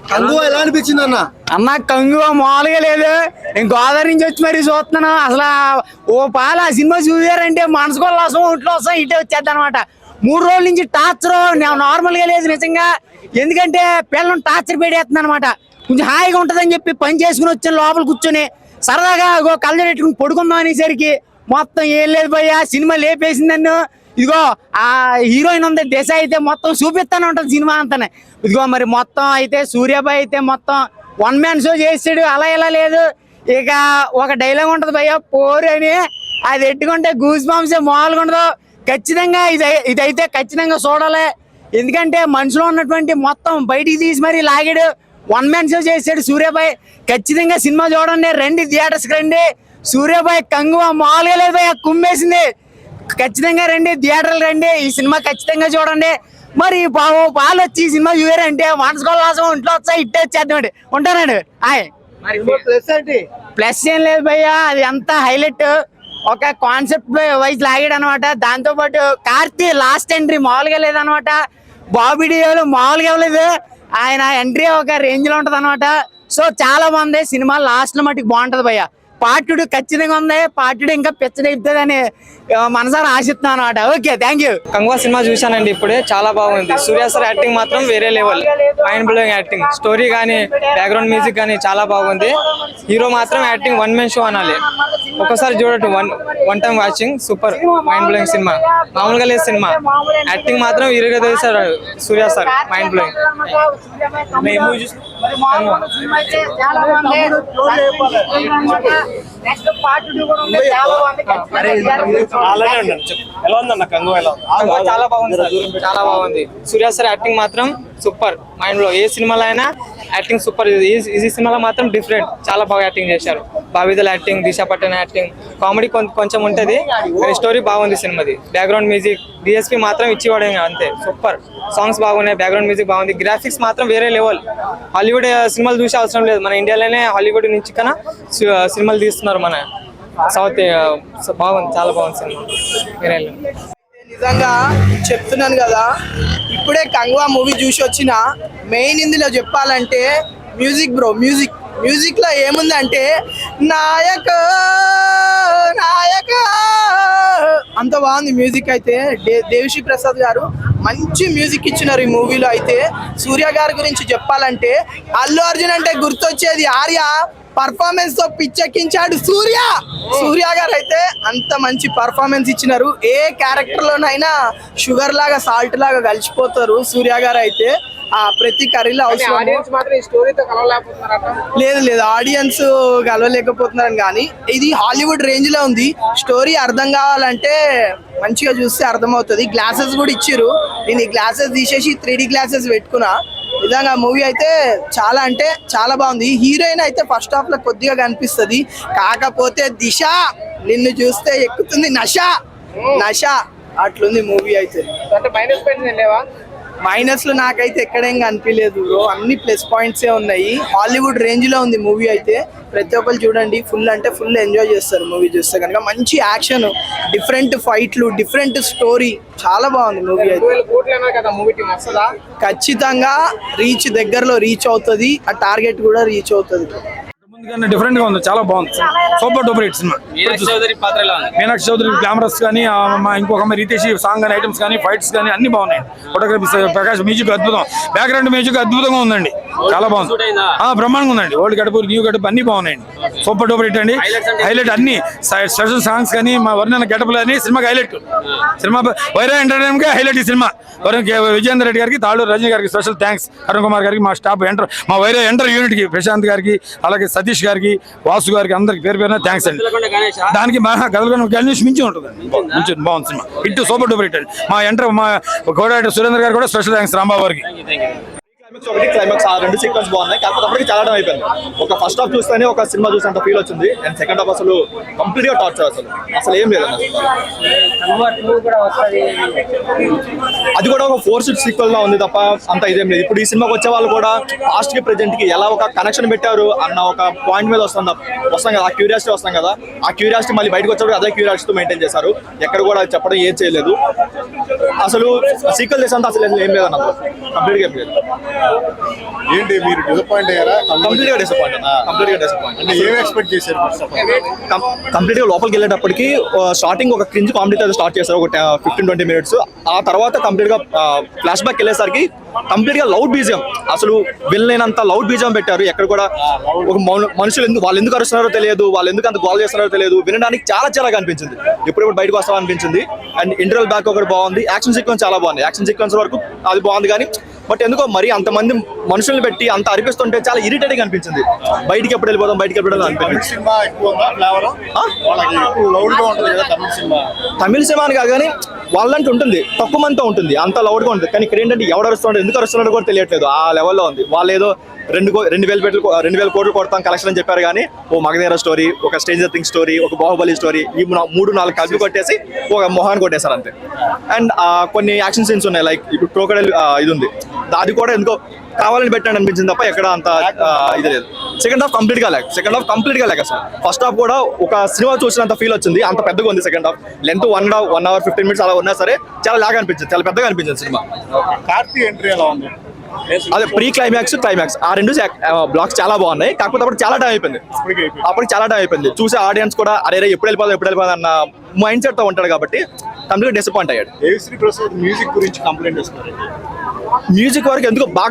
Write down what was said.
కంగువ ఎలా అనిపించింది అన్న కంగువ మామూలుగా లేదు. నేను గోదావరి నుంచి వచ్చి మరీ చూస్తున్నాను. అసలు ఓ పాల ఆ సినిమా చూసారంటే మనసుకో వస్తాం ఇంట్లో వస్తాం ఇటే వచ్చేద్ది అనమాట. 3 రోజుల నుంచి టార్చర్ నార్మల్ గా లేదు నిజంగా. ఎందుకంటే పిల్లలను టార్చర్ పెడేస్తుంది అనమాట. కొంచెం హాయిగా ఉంటదని చెప్పి పని చేసుకుని వచ్చాను లోపల కూర్చొని సరదాగా కళ్ళ పెట్టుకుని పడుకుందాం అనేసరికి మొత్తం ఏం లేదు భయ్యా. సినిమా లేపేసింది నన్ను. ఇదిగో ఆ హీరోయిన్ ఉంది దిశ అయితే మొత్తం చూపిస్తానే ఉంటుంది సినిమా అంతానే. ఇదిగో మరి మొత్తం అయితే సూర్యాబాయ్ అయితే మొత్తం 1 మ్యాన్ షో చేసాడు. అలా ఇలా లేదు. ఇక ఒక డైలాగ్ ఉంటది భయ్యా పోరు అని, అది ఎట్టుకుంటే గూస్ బాంబ్స్ మామూలుగా ఉండదు. ఖచ్చితంగా ఇదైతే ఖచ్చితంగా చూడాలి. ఎందుకంటే మనుషులో ఉన్నటువంటి మొత్తం బయటికి తీసి మరి లాగాడు. 1 మ్యాన్ షో చేసాడు సూర్యాబాయ్. ఖచ్చితంగా సినిమా చూడండి, రండి థియేటర్స్కి రండి. సూర్యాబాయ్ కంగువ మామూలుగా లేదు భయ్యా, కుమ్మేసింది. ఖచ్చితంగా రండి థియేటర్లు రండి, ఈ సినిమా ఖచ్చితంగా చూడండి. మరి పాలు వచ్చి ఈ సినిమా చూసారంటే మనసుకోవాల్సిన ఇంట్లో వచ్చా ఇట్టే వచ్చేద్దామండి. ఉంటానండి. ప్లస్ ఏం లేదు భయ్యా, అది అంతా హైలైట్. ఒక కాన్సెప్ట్ వైజ్ లాగాడు అనమాట. దాంతో పాటు కార్తీ లాస్ట్ ఎంట్రీ మామూలుగా లేదనమాట. బాబీ డియోలు మామూలుగా లేదు. ఆయన ఎంట్రీ ఒక రేంజ్ లో ఉంటది అనమాట. సో చాలా బాగుంది సినిమా. లాస్ట్ లో మటుకు బాగుంటది భయ్యా. పార్టుడు ఖచ్చితంగా ఉంది. పార్టుడు ఇంకా పెచ్చడైతుందని మనసారా ఆశిస్తున్నాను అనమాట. Okay, thank you. Kanguva cinema చూశానండి ఇప్పుడే, చాలా బాగుంది. సూర్య సార్ యాక్టింగ్ మాత్రం వేరే level, mind blowing acting. Story కానీ బ్యాక్గ్రౌండ్ మ్యూజిక్ కానీ చాలా బాగుంది. హీరో మాత్రం యాక్టింగ్ 1 మ్యాన్ షో అనాలి. ఒకసారి చూడటం one time watching. Super mind blowing cinema, మామూలుగా లేదు సినిమా. యాక్టింగ్ మాత్రం వీరుగా చేశారు సూర్య సార్, మైండ్ బ్లోయింగ్. చాలా బాగుంది, చాలా బాగుంది. సూర్య సార్ యాక్టింగ్ మాత్రం సూపర్, మైండ్ బ్లో. ఏ సినిమాలో అయినా యాక్టింగ్ సూపర్. ఈ సినిమాలో మాత్రం డిఫరెంట్, చాలా బాగా యాక్టింగ్ చేశారు. బాబిదల్ యాక్టింగ్, దిశా పట్టణ యాక్టింగ్, కామెడీ కొంచెం ఉంటది, స్టోరీ బాగుంది సినిమాది. బ్యాక్గ్రౌండ్ మ్యూజిక్ డిఎస్పీ మాత్రం ఇచ్చివాడే అంతే, సూపర్. సాంగ్స్ బాగున్నాయి, బ్యాక్గ్రౌండ్ మ్యూజిక్ బాగుంది, గ్రాఫిక్స్ మాత్రం వేరే లెవెల్. హాలీవుడ్ సినిమాలు చూసే అవసరం లేదు, మన ఇండియాలోనే హాలీవుడ్ నుంచి కన్నా సినిమాలు తీస్తున్నారు మన సౌత్. బాగుంది, చాలా బాగుంది సినిమా, వేరే నిజంగా చెప్తున్నాను కదా. ఇప్పుడే కంగువ మూవీ చూసి వచ్చిన. మెయిన్ ఇందులో చెప్పాలంటే మ్యూజిక్ బ్రో. మ్యూజిక్ లో ఏముందంటే నాయక నాయక అంత బాగుంది మ్యూజిక్. అయితే దేవిశ్రీ ప్రసాద్ గారు మంచి మ్యూజిక్ ఇచ్చినారు ఈ మూవీలో. అయితే సూర్య గారి గురించి చెప్పాలంటే అల్లు అర్జున్ అంటే గుర్తొచ్చేది ఆర్య. పర్ఫార్మెన్స్ తో పిచ్చెక్కించాడు సూర్య గారు. అయితే అంత మంచి పర్ఫార్మెన్స్ ఇచ్చినారు. ఏ క్యారెక్టర్ లోనైనా షుగర్ లాగా సాల్ట్ లాగా కలిసిపోతారు సూర్య గారు. అయితే ఆ ప్రతి కర్రీలో అవసరం లేదు, ఆడియన్స్ కలవలేకపోతున్నారు. కానీ ఇది హాలీవుడ్ రేంజ్ లో ఉంది. స్టోరీ అర్థం కావాలంటే మంచిగా చూస్తే అర్థమవుతుంది. గ్లాసెస్ కూడా ఇచ్చిర్రు. నేను ఈ గ్లాసెస్ తీసేసి 3D గ్లాసెస్ పెట్టుకున్నా. నిజంగా మూవీ అయితే చాలా అంటే చాలా బాగుంది. హీరోయిన్ అయితే ఫస్ట్ హాఫ్ లో కొద్దిగా కనిపిస్తుంది. కాకపోతే దిశ నిన్ను చూస్తే ఎక్కుతుంది నష అట్లుంది మూవీ అయితే. మైనస్ లో నాకైతే ఎక్కడేం కనిపించలేదు బ్రో, అన్ని ప్లస్ పాయింట్సే ఉన్నాయి. హాలీవుడ్ రేంజ్ లో ఉంది మూవీ అయితే. ప్రతి ఒక్కరు చూడండి, ఫుల్ అంటే ఫుల్ ఎంజాయ్ చేస్తారు మూవీ చూస్తే కనుక. మంచి యాక్షన్, డిఫరెంట్ ఫైట్లు, డిఫరెంట్ స్టోరీ, చాలా బాగుంది మూవీ అయితే. ఖచ్చితంగా దగ్గరలో రీచ్ అవుతుంది. ఆ టార్గెట్ కూడా రీచ్ అవుతుంది. డిఫరెంట్ గా ఉంది, చాలా బాగుంది. Super duper hit cinema. Meenakshi Chaudhary glamorous కానీ, ఇంకొక రీతేష్ సాంగ్ కానీ, ఐటమ్స్ కానీ, ఫైట్స్ కానీ అన్ని బాగున్నాయి. ఫోటోగ్రఫీ, ప్రకాష్ మ్యూజిక్ అద్భుతం, బ్యాక్గ్రౌండ్ మ్యూజిక్ అద్భుతంగా ఉందండి, చాలా బాగుంది. బ్రహ్మాండంగా ఉందండి. ఓల్డ్ గడుపు, న్యూ గడుపు అన్ని బాగున్నాయండి. సూపర్ డూపర్ హిట్ అండి. హైలైట్ అన్ని స్పెషల్ సాంగ్స్ కానీ, మా వర్ణ గెటపులు అని సినిమాకి హైలైట్. సినిమా వైరా ఎంటర్టైన్మెంట్ గా హైలైట్ ఈ సినిమా. విజయేందర్ రెడ్డి గారికి, తాళూరు రజనీ గారికి స్పెషల్ థ్యాంక్స్. అరుణ్ కుమార్ గారికి, మా స్టాఫ్ మా వైరా ఎంటర్ యూనిట్ కి ప్రశాంత్ గారికి, అలాగే సతీష్ గారికి, వాసు గారికి, అందరికి పేరు పేరున థ్యాంక్స్ అండి. దానికి గదలగొండ గణేష్ మించి ఉంటుందండి. బాగుంది cinema, hit, super duper hit అండి. మా గోడ సురేంద్ర గారు కూడా స్పెషల్ థ్యాంక్స్ రాంబాబు గారికి. క్లైమాక్స్ ఆ 2 సీక్వెన్స్ బాగున్నాయి. కాకపోతే అప్పటికి చాలా టైం అయిపోయింది. ఒక ఫస్ట్ హాఫ్ చూస్తేనే ఒక సినిమా చూసేంత ఫీల్ వచ్చింది. అండ్ సెకండ్ హాఫ్ అసలు కంప్లీట్ గా టార్చర్, అసలు ఏం లేదు. అది కూడా ఒక 4 సీక్వెల్ లా ఉంది తప్ప అంత ఇదేం లేదు. ఇప్పుడు ఈ సినిమాకి వచ్చే వాళ్ళు కూడా పాస్ట్ కి ప్రెజెంట్ కి ఎలా ఒక కనెక్షన్ పెట్టారు అన్న ఒక పాయింట్ మీద వస్తాం కదా, ఆ క్యూరియాసిటీ వస్తాం కదా. ఆ క్యూరియాసిటీ మళ్ళీ బయటకు వచ్చేప్పుడు అదే క్యూరియాసిటీ మెయింటైన్ చేశారు. ఎక్కడ కూడా చెప్పడం ఏం చేయలేదు. అసలు సీక్వెల్ చేసేంత అసలు ఏం లేదన్న, కంప్లీట్ గా ఏం లేదు. ఏంటి మీరు డిసప్పాయింట్ అయ్యారా? కంప్లీట్ గా డిసప్పాయింట్ అంటే ఏం ఎక్స్పెక్ట్ చేశారు ఫస్ట్ ఆఫ్ ఆల్? కంప్లీట్ గా లోపలికి వెళ్ళేటప్పటికి స్టార్టింగ్ ఒక క్రింజ్ కామెడీ అది స్టార్ట్ చేశారు ఒక 15-20 మినిట్స్. ఆ తర్వాత కంప్లీట్ గా ఫ్లాష్ బ్యాక్ వెళ్ళేసరికి కంప్లీట్ గా లౌడ్ బీజియం, అసలు వెళ్ళలేనంత లౌడ్ బీజియం పెట్టారు. ఎక్కడ కూడా ఒక మనుషులు వాళ్ళు ఎందుకు అరుస్తున్నారో తెలియదు, వాళ్ళు ఎందుకు అంత గోల్ చేస్తున్నారో తెలియదు, వినడానికి చాలా చాలా అనిపించింది. ఎప్పుడెప్పుడు బయటకు వస్తామో అనిపించింది. అండ్ ఇంటర్వల్ బ్యాక్ ఒకటి బాగుంది, యాక్షన్ సీక్వెన్స్ చాలా బాగుంది. యాక్షన్ సీక్వెన్స్ వరకు అది బాగుంది కానీ బట్ ఎందుకో మరి అంతమంది మనుషుల్ని పెట్టి అంత అరిపిస్తుంటే చాలా ఇరిటేటింగ్ అనిపించింది. బయటికి ఎప్పుడు వెళ్ళిపోదాం అనిపించింది. తమిళ సినిమా ఎక్కువ ఉందా ఫ్లేవర్? వాళ్ళకి ఎక్కువ లౌడ్ గా ఉంటుంది కదా తమిళ సినిమా అని కాదు కానీ వాళ్ళంటే ఉంటుంది, తక్కువ మందితో ఉంటుంది, అంత లౌడ్ గా ఉంటుంది. కానీ ఇక్కడ ఏంటంటే ఎవడు అరుస్తున్నాడు ఎందుకు అరుస్తున్నాడు కూడా తెలియట్లేదు. ఆ లెవెల్లో ఉంది. వాళ్ళు ఏదో 2,000 కోట్లు కొడతాం కలెక్షన్ అని చెప్పారు కానీ ఓ మగధీర స్టోరీ, ఒక స్ట్రేంజర్ థింగ్స్ స్టోరీ, ఒక బాహుబలి స్టోరీ, ఈ 3-4 కలిపి కొట్టేసి ఒక మొహాన్ కొట్టేశారు అంతే. అండ్ కొన్ని యాక్షన్ సీన్స్ ఉన్నాయి, లైక్ ఇప్పుడు క్రోకడైల్ ఇది ఉంది, అది కూడా ఎందుకో కావాలని పెట్టాను అనిపించింది తప్ప ఎక్కడ అంత ఇది లేదు. సెకండ్ హాఫ్ కంప్లీట్ గా లేక అసలు ఫస్ట్ హాఫ్ కూడా ఒక సినిమా చూసినంత ఫీల్ వచ్చింది, అంత పెద్దగా ఉంది. Second half length 1 hour 15 minutes అలా ఉన్నా సరే చాలా లాగా అనిపించింది, చాలా పెద్దగా అనిపించింది సినిమా. కార్తీ ఎంట్రీ ఎలా ఉంది? అదే ప్రీ క్లైమాక్స్ క్లైమాక్స్ ఆ రెండు బ్లాక్స్ చాలా బాగున్నాయి. కాకపోతే అప్పుడు చాలా టైం అయిపోయింది. చూసే ఆడియన్స్ కూడా అరే ఎప్పుడు వెళ్ళిపోదాం అన్న మైండ్ సెట్ తో ఉంటాడు కాబట్టి కంప్లీట్ డిసప్పాయింట్ అయ్యాడు. దేవిశ్రీ ప్రసాద్ మ్యూజిక్ గురించి కంప్లైంట్ చేస్తున్నారు. మ్యూజిక్ వరకు ఎందుకో బాగా